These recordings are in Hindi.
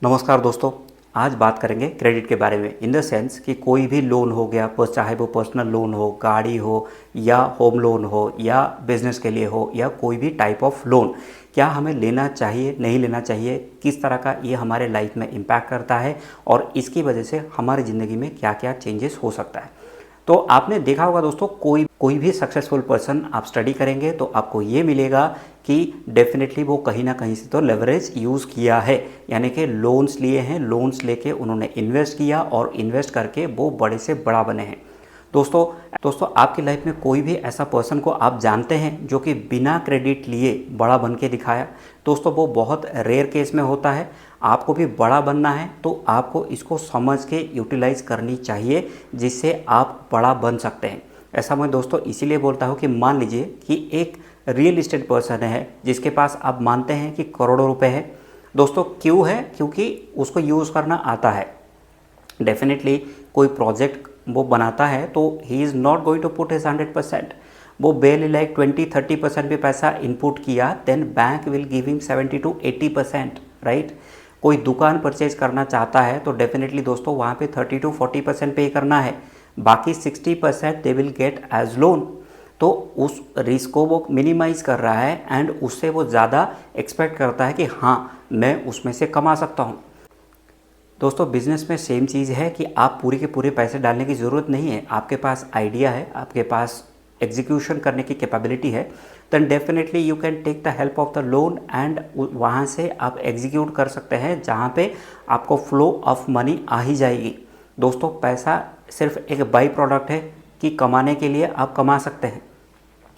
नमस्कार दोस्तों। आज बात करेंगे क्रेडिट के बारे में इन द सेंस कि कोई भी लोन हो गया, चाहे वो पर्सनल लोन हो, गाड़ी हो या होम लोन हो या बिजनेस के लिए हो या कोई भी टाइप ऑफ लोन, क्या हमें लेना चाहिए, नहीं लेना चाहिए, किस तरह का ये हमारे लाइफ में इम्पैक्ट करता है और इसकी वजह से हमारी ज़िंदगी में क्या क्या चेंजेस हो सकता है। तो आपने देखा होगा दोस्तों, कोई भी सक्सेसफुल पर्सन आप स्टडी करेंगे तो आपको ये मिलेगा कि डेफिनेटली वो कहीं ना कहीं से तो लेवरेज यूज़ किया है, यानी कि लोन्स लिए हैं, लोन्स लेके उन्होंने इन्वेस्ट किया और इन्वेस्ट करके वो बड़े से बड़ा बने हैं। दोस्तों आपकी लाइफ में कोई भी ऐसा पर्सन को आप जानते हैं जो कि बिना क्रेडिट लिए बड़ा बन के दिखाया? दोस्तों वो बहुत रेयर केस में होता है। आपको भी बड़ा बनना है तो आपको इसको समझ के यूटिलाइज़ करनी चाहिए, जिससे आप बड़ा बन सकते हैं। ऐसा मैं दोस्तों इसीलिए बोलता हूँ कि मान लीजिए कि एक रियल इस्टेट पर्सन है जिसके पास आप मानते हैं कि करोड़ों रुपए है। दोस्तों क्यों है? क्योंकि उसको यूज़ करना आता है। डेफिनेटली कोई प्रोजेक्ट वो बनाता है तो he is not going to put his 100%। वो बेली लाइक 20-30% भी पैसा इनपुट किया, then bank will give him 70-80%, right. कोई दुकान परचेज करना चाहता है तो डेफिनेटली दोस्तों वहाँ पे 30-40% पे करना है, बाकी 60% they will get as loan. तो उस रिस्क को वो मिनिमाइज़ कर रहा है एंड उससे वो ज़्यादा एक्सपेक्ट करता है कि हाँ मैं उसमें से कमा सकता हूँ। दोस्तों बिजनेस में सेम चीज़ है कि आप पूरे के पूरे पैसे डालने की ज़रूरत नहीं है। आपके पास आइडिया है, आपके पास एग्जीक्यूशन करने की कैपेबिलिटी है, then definitely you can take the help of the loan and वहाँ से आप एग्जीक्यूट कर सकते हैं, जहाँ पे आपको फ्लो ऑफ मनी आ ही जाएगी। दोस्तों पैसा सिर्फ एक बाई प्रोडक्ट है कि कमाने के लिए आप कमा सकते हैं,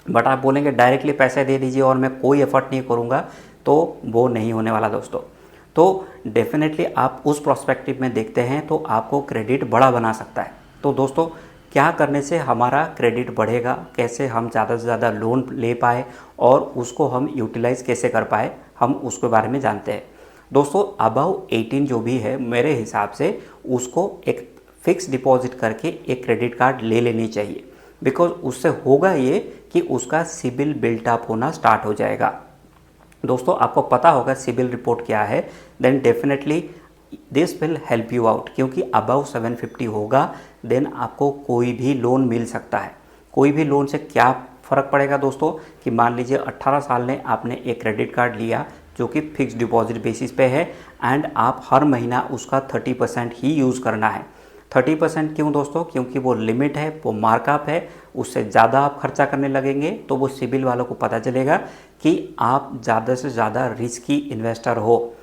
बट आप बोलेंगे डायरेक्टली पैसे दे दीजिए और मैं कोई एफर्ट नहीं करूँगा, तो वो नहीं होने वाला दोस्तों। तो डेफिनेटली आप उस प्रोस्पेक्टिव में देखते हैं तो आपको क्रेडिट बड़ा बना सकता है। तो दोस्तों क्या करने से हमारा क्रेडिट बढ़ेगा, कैसे हम ज़्यादा से ज़्यादा लोन ले पाए और उसको हम यूटिलाइज़ कैसे कर पाए, हम उसके बारे में जानते हैं। दोस्तों अबव 18 जो भी है, मेरे हिसाब से उसको एक फ़िक्स डिपॉजिट करके एक क्रेडिट कार्ड ले लेनी चाहिए। बिकॉज उससे होगा ये कि उसका सिबिल बिल्टअप होना स्टार्ट हो जाएगा। दोस्तों आपको पता होगा सिबिल रिपोर्ट क्या है, then definitely this will help you out, क्योंकि अबव 750 होगा देन आपको कोई भी लोन मिल सकता है। कोई भी लोन से क्या फ़र्क पड़ेगा दोस्तों कि मान लीजिए 18 साल में आपने एक क्रेडिट कार्ड लिया जो कि फिक्स डिपॉजिट बेसिस पे है एंड आप हर महीना उसका 30% ही यूज़ करना है। 30% क्यों दोस्तों? क्योंकि वो लिमिट है, वो मार्कअप है, उससे ज़्यादा आप खर्चा करने लगेंगे तो वो सिबिल वालों को पता चलेगा कि आप ज़्यादा से ज़्यादा रिस्की इन्वेस्टर हो,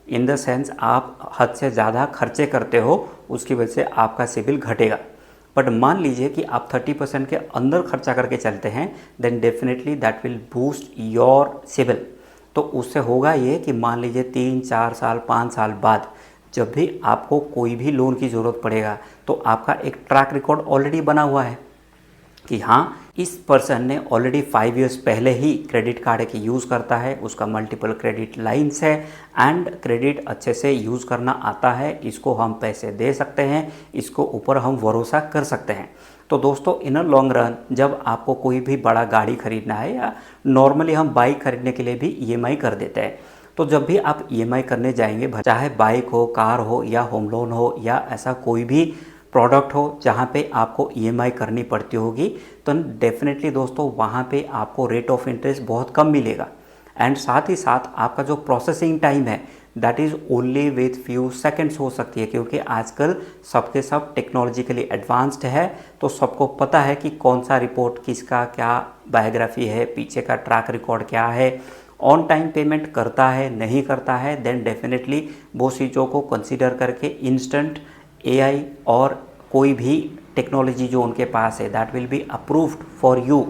इन द सेंस आप हद से ज़्यादा खर्चे करते हो, उसकी वजह से आपका सिबिल घटेगा। बट मान लीजिए कि आप 30% के अंदर खर्चा करके चलते हैं, then definitely that will boost your CIBIL. तो उससे होगा ये कि मान लीजिए 3-4 साल 5 साल बाद जब भी आपको कोई भी लोन की ज़रूरत पड़ेगा तो आपका एक ट्रैक रिकॉर्ड ऑलरेडी बना हुआ है कि हाँ इस पर्सन ने ऑलरेडी 5 इयर्स पहले ही क्रेडिट कार्ड की यूज़ करता है, उसका मल्टीपल क्रेडिट लाइंस है एंड क्रेडिट अच्छे से यूज़ करना आता है, इसको हम पैसे दे सकते हैं, इसको ऊपर हम भरोसा कर सकते हैं। तो दोस्तों इन अ लॉन्ग रन जब आपको कोई भी बड़ा गाड़ी खरीदना है या नॉर्मली हम बाइक खरीदने के लिए भी ईएमआई कर देते हैं, तो जब भी आप ईएमआई करने जाएंगे, चाहे बाइक हो, कार हो या होम लोन हो या ऐसा कोई भी प्रोडक्ट हो जहाँ पे आपको ईएमआई करनी पड़ती होगी, तो डेफिनेटली दोस्तों वहाँ पे आपको रेट ऑफ इंटरेस्ट बहुत कम मिलेगा एंड साथ ही साथ आपका जो प्रोसेसिंग टाइम है that is only with few seconds हो सकती है, क्योंकि आजकल सबके सब टेक्नोलॉजिकली एडवांस्ड है। तो सबको पता है कि कौन सा रिपोर्ट किसका क्या बायोग्राफी है, पीछे का ट्रैक रिकॉर्ड क्या है, ऑन टाइम पेमेंट करता है नहीं करता है, देन डेफिनेटली वो चीज़ों को कंसीडर करके इंस्टेंट एआई और कोई भी टेक्नोलॉजी जो उनके पास है that will be approved for you.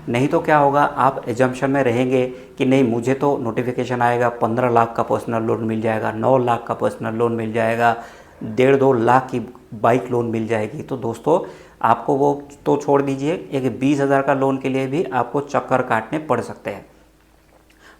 नहीं तो क्या होगा, आप एजम्पशन में रहेंगे कि नहीं मुझे तो नोटिफिकेशन आएगा 15 लाख का पर्सनल लोन मिल जाएगा, 9 लाख का पर्सनल लोन मिल जाएगा, 1.5-2 लाख की बाइक लोन मिल जाएगी। तो दोस्तों आपको वो तो छोड़ दीजिए, एक 20,000 का लोन के लिए भी आपको चक्कर काटने पड़ सकते हैं।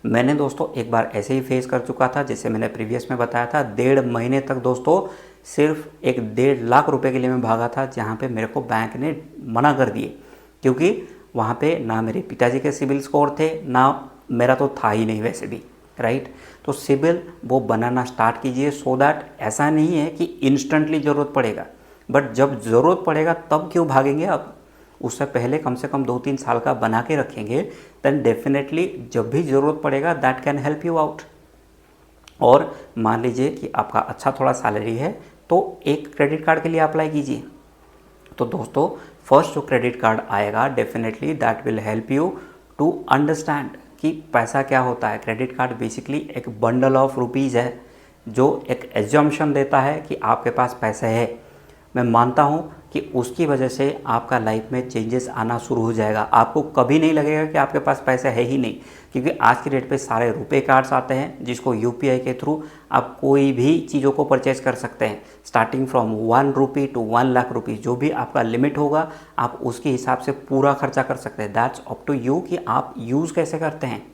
मैंने दोस्तों एक बार ऐसे ही फेस कर चुका था, जैसे मैंने प्रीवियस में बताया था, 1.5 महीने तक दोस्तों सिर्फ एक 1.5 लाख रुपए के लिए मैं भागा था, जहाँ पे मेरे को बैंक ने मना कर दिए, क्योंकि वहाँ पे ना मेरे पिताजी के सिबिल स्कोर थे, ना मेरा तो था ही नहीं वैसे भी। राइट। तो सिबिल वो बनाना स्टार्ट कीजिए, सो दैट ऐसा नहीं है कि इंस्टेंटली ज़रूरत पड़ेगा, बट जब ज़रूरत पड़ेगा तब क्यों भागेंगे आप, उससे पहले कम से कम 2-3 साल का बना के रखेंगे, देन डेफिनेटली जब भी ज़रूरत पड़ेगा that can help you out. और मान लीजिए कि आपका अच्छा थोड़ा सैलरी है तो एक क्रेडिट कार्ड के लिए अप्लाई कीजिए। तो दोस्तों फर्स्ट जो क्रेडिट कार्ड आएगा definitely that will help you to understand कि पैसा क्या होता है। क्रेडिट कार्ड बेसिकली एक बंडल ऑफ रुपीज़ है जो एक एज्जम्पशन देता है कि आपके पास पैसे है। मैं मानता हूँ कि उसकी वजह से आपका लाइफ में चेंजेस आना शुरू हो जाएगा। आपको कभी नहीं लगेगा कि आपके पास पैसे है ही नहीं, क्योंकि आज की डेट पे सारे रुपए कार्ड्स आते हैं जिसको यूपीआई के थ्रू आप कोई भी चीज़ों को परचेज कर सकते हैं, starting from 1 rupee to 1 lakh rupees. जो भी आपका लिमिट होगा आप उसके हिसाब से पूरा खर्चा कर सकते हैं। दैट्स अप टू यू कि आप यूज़ कैसे करते हैं,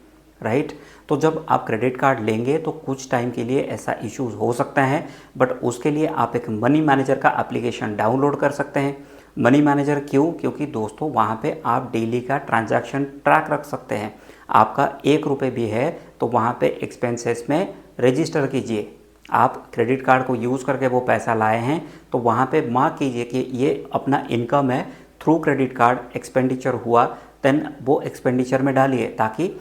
राइट। तो जब आप क्रेडिट कार्ड लेंगे तो कुछ टाइम के लिए ऐसा इश्यूज हो सकता है, बट उसके लिए आप एक मनी मैनेजर का एप्लीकेशन डाउनलोड कर सकते हैं। मनी मैनेजर क्यों? क्योंकि दोस्तों वहाँ पे आप डेली का ट्रांजैक्शन ट्रैक रख सकते हैं। आपका 1 रुपये भी है तो वहाँ पे एक्सपेंसेस में रजिस्टर कीजिए। आप क्रेडिट कार्ड को यूज़ करके वो पैसा लाए हैं तो वहाँ पे मार्क कीजिए कि ये अपना इनकम है, थ्रू क्रेडिट कार्ड एक्सपेंडिचर हुआ, देन वो एक्सपेंडिचर में डालिए। ताकि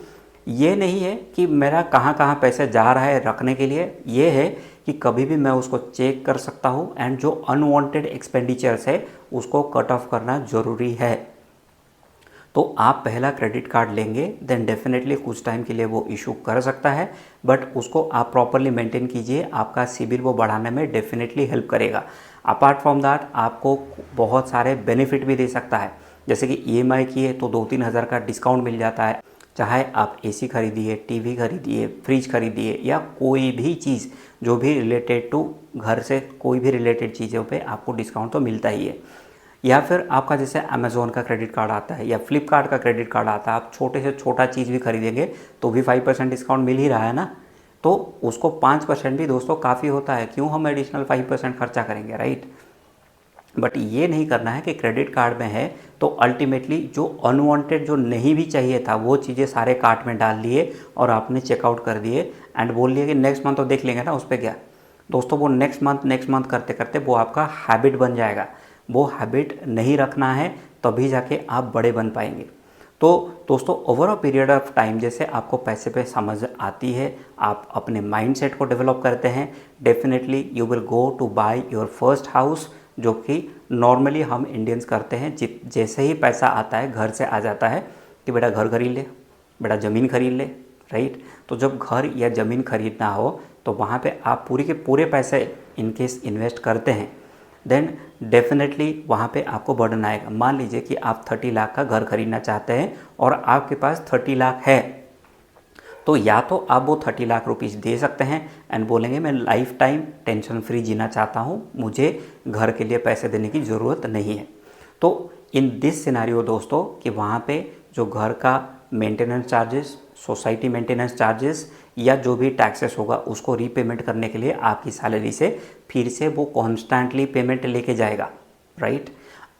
ये नहीं है कि मेरा कहाँ कहाँ पैसे जा रहा है रखने के लिए, ये है कि कभी भी मैं उसको चेक कर सकता हूँ एंड जो अनवांटेड एक्सपेंडिचर्स है उसको कट ऑफ करना ज़रूरी है। तो आप पहला क्रेडिट कार्ड लेंगे देन डेफिनेटली कुछ टाइम के लिए वो इशू कर सकता है, बट उसको आप प्रॉपरली मेंटेन कीजिए, आपका सिबिल वो बढ़ाने में डेफिनेटली हेल्प करेगा। अपार्ट फ्रॉम दैट आपको बहुत सारे बेनिफिट भी दे सकता है, जैसे कि ईएमआई किए तो 2-3 हज़ार का डिस्काउंट मिल जाता है। चाहे आप एसी खरीदिए, टीवी खरीदिए, फ्रिज खरीदिए या कोई भी चीज़ जो भी रिलेटेड टू घर से कोई भी रिलेटेड चीज़ों पे आपको डिस्काउंट तो मिलता ही है। या फिर आपका जैसे अमेज़ॉन का क्रेडिट कार्ड आता है या फ्लिपकार्ट का क्रेडिट कार्ड आता है, आप छोटे से छोटा चीज़ भी खरीदेंगे तो भी 5% डिस्काउंट मिल ही रहा है ना। तो उसको 5% भी दोस्तों काफ़ी होता है, क्यों हम एडिशनल 5% खर्चा करेंगे, राइट। बट ये नहीं करना है कि क्रेडिट कार्ड में है तो अल्टीमेटली जो अनवांटेड जो नहीं भी चाहिए था वो चीज़ें सारे कार्ट में डाल लिए और आपने चेकआउट कर दिए एंड बोल लिए कि नेक्स्ट मंथ तो देख लेंगे ना उस पर क्या। दोस्तों वो नेक्स्ट मंथ करते करते वो आपका हैबिट बन जाएगा। वो हैबिट नहीं रखना है तभी जाके आप बड़े बन पाएंगे। तो दोस्तों over a period of time जैसे आपको पैसे पे समझ आती है, आप अपने माइंडसेट को डेवलप करते हैं, definitely you will go to buy your first house, जो कि नॉर्मली हम इंडियंस करते हैं। जैसे ही पैसा आता है घर से आ जाता है कि बेटा घर खरीद ले, बेटा ज़मीन खरीद ले, राइट। तो जब घर या ज़मीन खरीदना हो तो वहाँ पे आप पूरे के पूरे पैसे इनकेस इन्वेस्ट करते हैं देन डेफिनेटली वहाँ पे आपको बर्डन आएगा। मान लीजिए कि आप 30 लाख का घर खरीदना चाहते हैं और आपके पास 30 लाख है, तो या तो आप वो 30 लाख रुपीज़ दे सकते हैं एंड बोलेंगे मैं लाइफ टाइम टेंशन फ्री जीना चाहता हूँ, मुझे घर के लिए पैसे देने की ज़रूरत नहीं है। तो इन दिस सिनेरियो दोस्तों कि वहाँ पे जो घर का maintenance charges, society maintenance charges या जो भी टैक्सेस होगा उसको रीपेमेंट करने के लिए आपकी सैलरी से फिर से वो कॉन्स्टेंटली पेमेंट लेके जाएगा, राइट।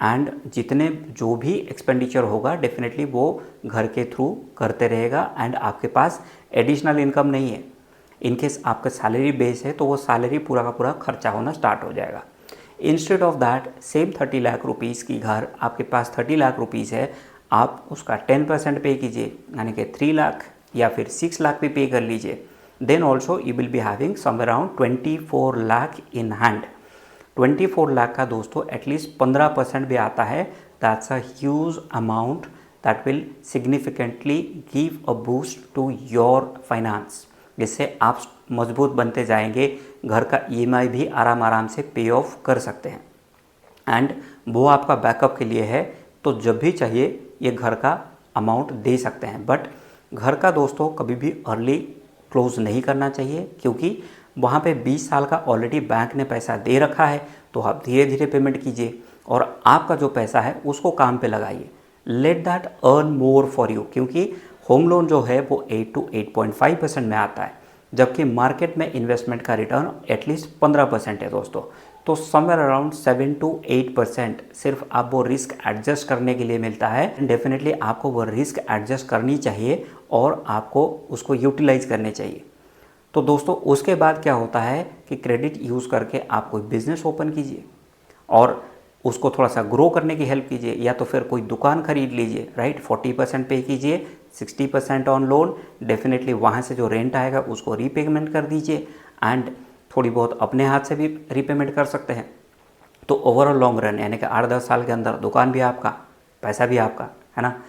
एंड जितने जो भी एक्सपेंडिचर होगा डेफिनेटली वो घर के थ्रू करते रहेगा एंड आपके पास एडिशनल इनकम नहीं है। इनकेस आपका सैलरी बेस है तो वो सैलरी पूरा का पूरा खर्चा होना स्टार्ट हो जाएगा। Instead of that same 30 lakh rupees की घर आपके पास 30 लाख रुपीज़ है, आप उसका 10% पे कीजिए, यानी कि 3 लाख या फिर 6 लाख भी पे कर लीजिए। Then also you will be having somewhere around 24 lakh in hand. 24 lakh का दोस्तों एटलीस्ट 15% भी आता है, that's a huge amount that will significantly give a boost to your finance, जिससे आप मजबूत बनते जाएंगे, घर का ईएमआई भी आराम आराम से पे ऑफ कर सकते हैं एंड वो आपका बैकअप के लिए है। तो जब भी चाहिए ये घर का अमाउंट दे सकते हैं, बट घर का दोस्तों कभी भी अर्ली क्लोज नहीं करना चाहिए, क्योंकि वहाँ पे 20 साल का ऑलरेडी बैंक ने पैसा दे रखा है, तो आप धीरे धीरे पेमेंट कीजिए और आपका जो पैसा है उसको काम पे लगाइए। Let that earn more for you, क्योंकि होम लोन जो है वो 8 to 8.5% में आता है, जबकि मार्केट में इन्वेस्टमेंट का रिटर्न एटलीस्ट 15% है दोस्तों। तो समवेयर अराउंड 7 to 8% सिर्फ आप वो रिस्क एडजस्ट करने के लिए मिलता है। डेफिनेटली आपको वो रिस्क एडजस्ट करनी चाहिए और आपको उसको यूटिलाइज करने चाहिए। तो दोस्तों उसके बाद क्या होता है कि क्रेडिट यूज़ करके आप कोई बिज़नेस ओपन कीजिए और उसको थोड़ा सा ग्रो करने की हेल्प कीजिए, या तो फिर कोई दुकान खरीद लीजिए, राइट। 40% पे कीजिए, 60% ऑन लोन। डेफिनेटली वहाँ से जो रेंट आएगा उसको रीपेमेंट कर दीजिए, एंड थोड़ी बहुत अपने हाथ से भी रीपेमेंट कर सकते हैं। तो ओवरऑल लॉन्ग रन यानी कि 8-10 साल के अंदर दुकान भी आपका, पैसा भी आपका, है ना।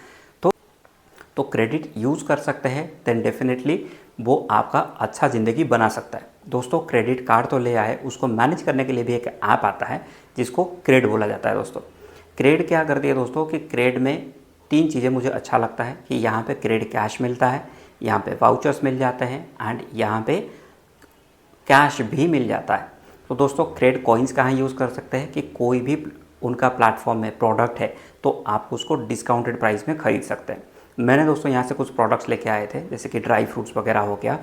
तो क्रेडिट यूज़ कर सकते हैं, देन डेफिनेटली वो आपका अच्छा ज़िंदगी बना सकता है। दोस्तों क्रेडिट कार्ड तो ले आए, उसको मैनेज करने के लिए भी एक ऐप आता है जिसको क्रेड बोला जाता है। दोस्तों क्रेड क्या करती है दोस्तों कि क्रेड में 3 चीज़ें मुझे अच्छा लगता है कि यहाँ पे क्रेड कैश मिलता है, यहाँ पे वाउचर्स मिल जाते हैं, एंड यहाँ पे कैश भी मिल जाता है। तो दोस्तों क्रेड कॉइन्स कहाँ यूज़ कर सकते हैं कि कोई भी उनका प्लेटफॉर्म में प्रोडक्ट है तो आप उसको डिस्काउंटेड प्राइस में ख़रीद सकते हैं। मैंने दोस्तों यहाँ से कुछ प्रोडक्ट्स लेके आए थे, जैसे कि ड्राई फ्रूट्स वगैरह हो गया,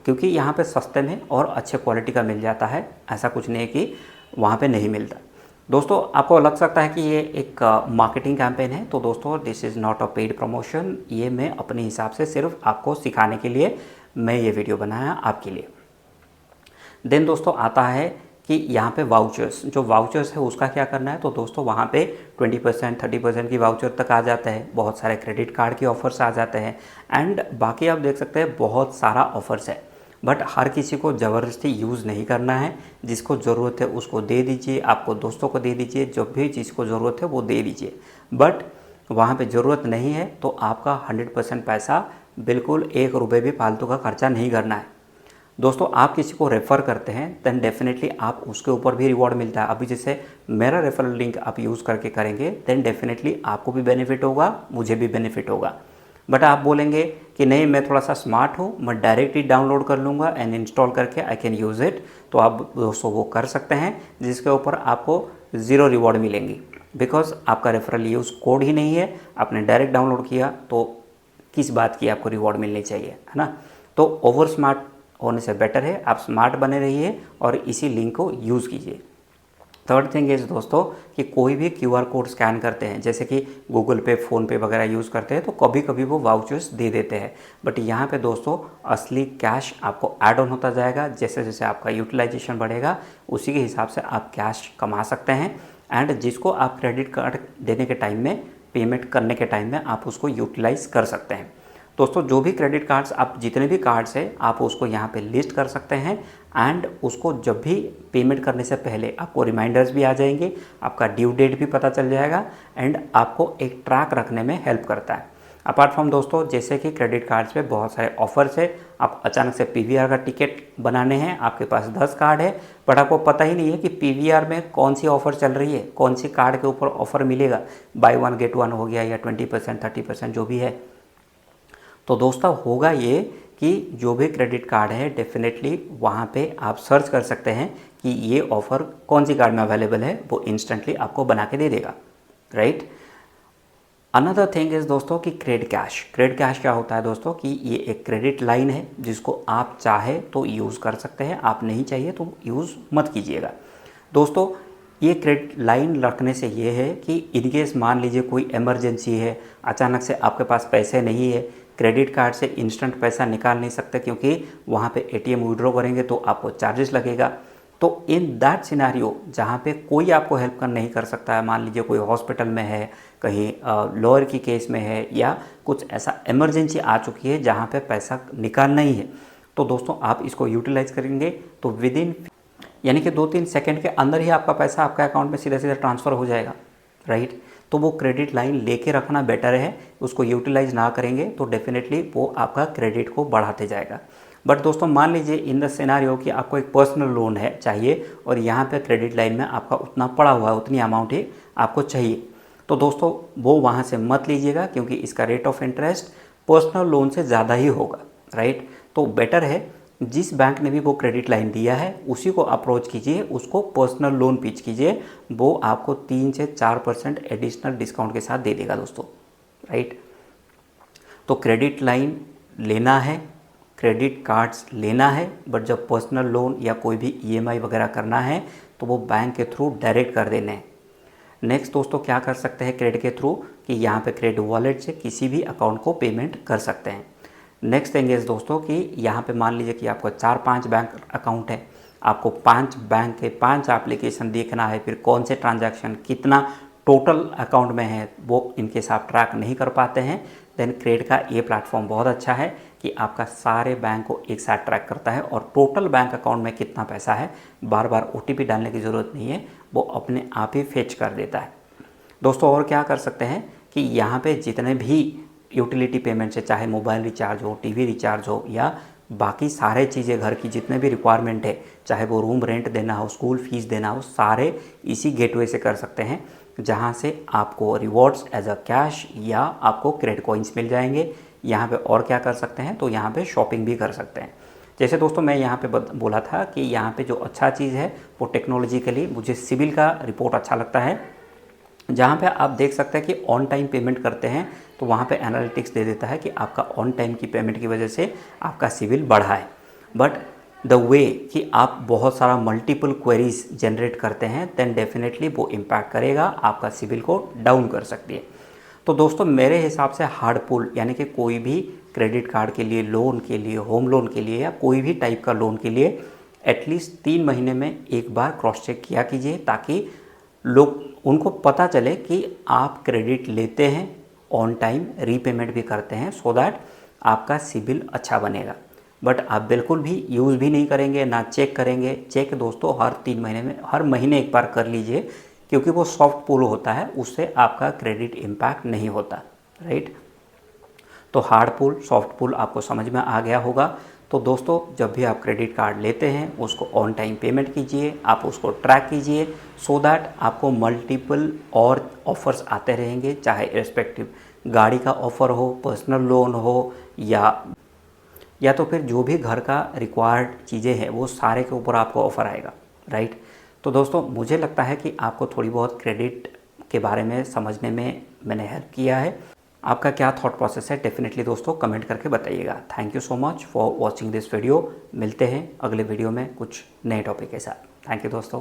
क्योंकि यहाँ पे सस्ते में और अच्छे क्वालिटी का मिल जाता है। ऐसा कुछ नहीं है कि वहाँ पे नहीं मिलता। दोस्तों आपको लग सकता है कि ये एक मार्केटिंग कैंपेन है, तो दोस्तों this is not a paid promotion. ये मैं अपने हिसाब से सिर्फ आपको सिखाने के लिए मैं ये वीडियो बनाया आपके लिए। देन दोस्तों आता है कि यहाँ पे वाउचर्स, जो वाउचर्स है उसका क्या करना है। तो दोस्तों वहाँ पे 20% 30% की वाउचर तक आ जाता है, बहुत सारे क्रेडिट कार्ड के ऑफर्स आ जाते हैं, एंड बाकी आप देख सकते हैं बहुत सारा ऑफर्स है। बट हर किसी को ज़बरदस्ती यूज़ नहीं करना है, जिसको ज़रूरत है उसको दे दीजिए, आपको दोस्तों को दे दीजिए, जो भी चीज़ को ज़रूरत है वो दे दीजिए। बट वहाँ पे ज़रूरत नहीं है तो आपका 100% पैसा, बिल्कुल 1 रुपये भी फालतू का खर्चा नहीं करना है। दोस्तों आप किसी को रेफ़र करते हैं देन डेफिनेटली आप उसके ऊपर भी रिवॉर्ड मिलता है। अभी जैसे मेरा रेफरल लिंक आप यूज़ करके करेंगे देन डेफिनेटली आपको भी बेनिफिट होगा, मुझे भी बेनिफिट होगा। बट आप बोलेंगे कि नहीं मैं थोड़ा सा स्मार्ट हूँ, मैं डायरेक्टली डाउनलोड कर लूँगा एंड इंस्टॉल करके आई कैन यूज़ इट, तो आप दोस्तों वो कर सकते हैं, जिसके ऊपर आपको ज़ीरो रिवॉर्ड मिलेंगी, बिकॉज आपका रेफरल यूज़ कोड ही नहीं है। आपने डायरेक्ट डाउनलोड किया तो किस बात की आपको रिवॉर्ड मिलनी चाहिए, है ना। तो ओवर स्मार्ट होने से बेटर है आप स्मार्ट बने रहिए और इसी लिंक को यूज़ कीजिए। थर्ड थिंग इज़ दोस्तों कि कोई भी QR कोड स्कैन करते हैं, जैसे कि गूगल पे, फ़ोनपे वगैरह यूज़ करते हैं, तो कभी कभी वो वाउचर्स दे देते हैं। बट यहाँ पे दोस्तों असली कैश आपको ऐड ऑन होता जाएगा, जैसे जैसे आपका यूटिलाइजेशन बढ़ेगा उसी के हिसाब से आप कैश कमा सकते हैं, एंड जिसको आप क्रेडिट कार्ड देने के टाइम में, पेमेंट करने के टाइम में आप उसको यूटिलाइज़ कर सकते हैं। दोस्तों जो भी क्रेडिट कार्ड्स, आप जितने भी कार्ड्स हैं आप उसको यहाँ पे लिस्ट कर सकते हैं, एंड उसको जब भी पेमेंट करने से पहले आपको रिमाइंडर्स भी आ जाएंगे, आपका ड्यू डेट भी पता चल जाएगा, एंड आपको एक ट्रैक रखने में हेल्प करता है। अपार्ट फ्रॉम दोस्तों जैसे कि क्रेडिट कार्ड्स पे बहुत सारे ऑफर्स है, आप अचानक से PVR का टिकट बनाने हैं, आपके पास 10 कार्ड है बट आपको पता ही नहीं है कि PVR में कौन सी ऑफ़र चल रही है, कौन सी कार्ड के ऊपर ऑफ़र मिलेगा, बाय 1 गेट 1 हो गया या 20% 30% जो भी है। तो दोस्तों होगा ये कि जो भी क्रेडिट कार्ड है डेफिनेटली वहाँ पे आप सर्च कर सकते हैं कि ये ऑफ़र कौन सी कार्ड में अवेलेबल है, वो इंस्टेंटली आपको बना के दे देगा, राइट। अनदर थिंग इज़ दोस्तों कि क्रेडिट कैश क्या होता है दोस्तों कि ये एक क्रेडिट लाइन है जिसको आप चाहे तो यूज़ कर सकते हैं, आप नहीं चाहिए तो यूज़ मत कीजिएगा। दोस्तों ये क्रेडिट लाइन रखने से ये है कि इनकेस मान लीजिए कोई इमरजेंसी है, अचानक से आपके पास पैसे नहीं है, क्रेडिट कार्ड से इंस्टेंट पैसा निकाल नहीं सकते क्योंकि वहाँ पे ATM विड्रॉ करेंगे तो आपको चार्जेस लगेगा। तो इन दैट सिनारियो जहाँ पे कोई आपको हेल्प कर नहीं कर सकता है, मान लीजिए कोई हॉस्पिटल में है, कहीं लॉयर की केस में है, या कुछ ऐसा इमरजेंसी आ चुकी है जहाँ पे पैसा निकालना ही है, तो दोस्तों आप इसको यूटिलाइज़ करेंगे तो विदिन यानी कि 2-3 सेकंड के अंदर ही आपका पैसा आपका अकाउंट में सीधा सीधा ट्रांसफ़र हो जाएगा, राइट। तो वो क्रेडिट लाइन लेके रखना बेटर है, उसको यूटिलाइज ना करेंगे तो डेफिनेटली वो आपका क्रेडिट को बढ़ाते जाएगा। बट दोस्तों मान लीजिए इन द सिनेरियो कि आपको एक पर्सनल लोन है चाहिए और यहाँ पे क्रेडिट लाइन में आपका उतना पड़ा हुआ है, उतनी अमाउंट ही आपको चाहिए, तो दोस्तों वो वहाँ से मत लीजिएगा क्योंकि इसका rate of interest personal loan से ज़्यादा ही होगा, राइट। तो बेटर है जिस बैंक ने भी वो क्रेडिट लाइन दिया है उसी को अप्रोच कीजिए, उसको पर्सनल लोन पिच कीजिए, वो आपको 3 से 4% एडिशनल डिस्काउंट के साथ दे देगा दोस्तों, राइट। तो क्रेडिट लाइन लेना है, क्रेडिट कार्ड्स लेना है, बट जब पर्सनल लोन या कोई भी EMI वगैरह करना है तो वो बैंक के थ्रू डायरेक्ट कर देने हैं। नेक्स्ट दोस्तों क्या कर सकते हैं क्रेडिट के थ्रू कि यहाँ पे क्रेडिट वॉलेट से किसी भी अकाउंट को पेमेंट कर सकते हैं। नेक्स्ट थिंग इज़ दोस्तों कि यहाँ पे मान लीजिए कि आपको 4-5 बैंक अकाउंट है, आपको 5 बैंक के 5 एप्लीकेशन देखना है, फिर कौन से ट्रांजैक्शन कितना टोटल अकाउंट में है वो इनके साथ ट्रैक नहीं कर पाते हैं, देन क्रेडिट का ये प्लेटफॉर्म बहुत अच्छा है कि आपका सारे बैंक को एक साथ ट्रैक करता है और टोटल बैंक अकाउंट में कितना पैसा है बार बार OTP डालने की ज़रूरत नहीं है, वो अपने आप ही फेच कर देता है। दोस्तों और क्या कर सकते हैं कि यहाँ पे जितने भी यूटिलिटी पेमेंट्स है, चाहे मोबाइल रिचार्ज हो, टीवी रिचार्ज हो या बाकी सारे चीज़ें घर की जितने भी रिक्वायरमेंट है, चाहे वो रूम रेंट देना हो, स्कूल फीस देना हो, सारे इसी गेटवे से कर सकते हैं, जहाँ से आपको रिवॉर्ड्स एज अ कैश या आपको क्रेडिट कॉइन्स मिल जाएंगे। यहाँ पे और क्या कर सकते हैं, तो यहाँ पे शॉपिंग भी कर सकते हैं। जैसे दोस्तों मैं यहाँ पे बोला था कि यहाँ पे जो अच्छा चीज़ है वो टेक्नोलॉजिकली मुझे सिविल का रिपोर्ट अच्छा लगता है, जहाँ पे आप देख सकते हैं कि ऑन टाइम पेमेंट करते हैं तो वहाँ पे एनालिटिक्स दे देता है कि आपका ऑन टाइम की पेमेंट की वजह से आपका सिविल बढ़ा है। बट द वे कि आप बहुत सारा मल्टीपल क्वेरीज जनरेट करते हैं देन डेफिनेटली वो इम्पैक्ट करेगा, आपका सिविल को डाउन कर सकती है। तो दोस्तों मेरे हिसाब से हार्ड पुल यानी कि कोई भी क्रेडिट कार्ड के लिए, लोन के लिए, होम लोन के लिए या कोई भी टाइप का लोन के लिए एटलीस्ट 3 महीने में एक बार क्रॉस चेक किया कीजिए, ताकि लोग उनको पता चले कि आप क्रेडिट लेते हैं, ऑन टाइम रीपेमेंट भी करते हैं, सो दैट आपका सिबिल अच्छा बनेगा। बट आप बिल्कुल भी यूज़ भी नहीं करेंगे, ना चेक करेंगे। चेक दोस्तों हर 3 महीने में, हर महीने एक बार कर लीजिए, क्योंकि वो सॉफ्ट पुल होता है, उससे आपका क्रेडिट इम्पैक्ट नहीं होता, राइट। तो हार्ड पुल, सॉफ्ट पुल आपको समझ में आ गया होगा। तो दोस्तों जब भी आप क्रेडिट कार्ड लेते हैं उसको ऑन टाइम पेमेंट कीजिए, आप उसको ट्रैक कीजिए, सो दैट आपको मल्टीपल और ऑफ़र्स आते रहेंगे, चाहे रिस्पेक्टिव गाड़ी का ऑफ़र हो, पर्सनल लोन हो या तो फिर जो भी घर का रिक्वायर्ड चीज़ें हैं वो सारे के ऊपर आपको ऑफ़र आएगा, राइट। तो दोस्तों मुझे लगता है कि आपको थोड़ी बहुत क्रेडिट के बारे में समझने में मैंने हेल्प किया है। आपका क्या थॉट प्रोसेस है डेफिनेटली दोस्तों कमेंट करके बताइएगा। Thank you so much for watching this video. मिलते हैं अगले वीडियो में कुछ नए टॉपिक के साथ। थैंक यू दोस्तों।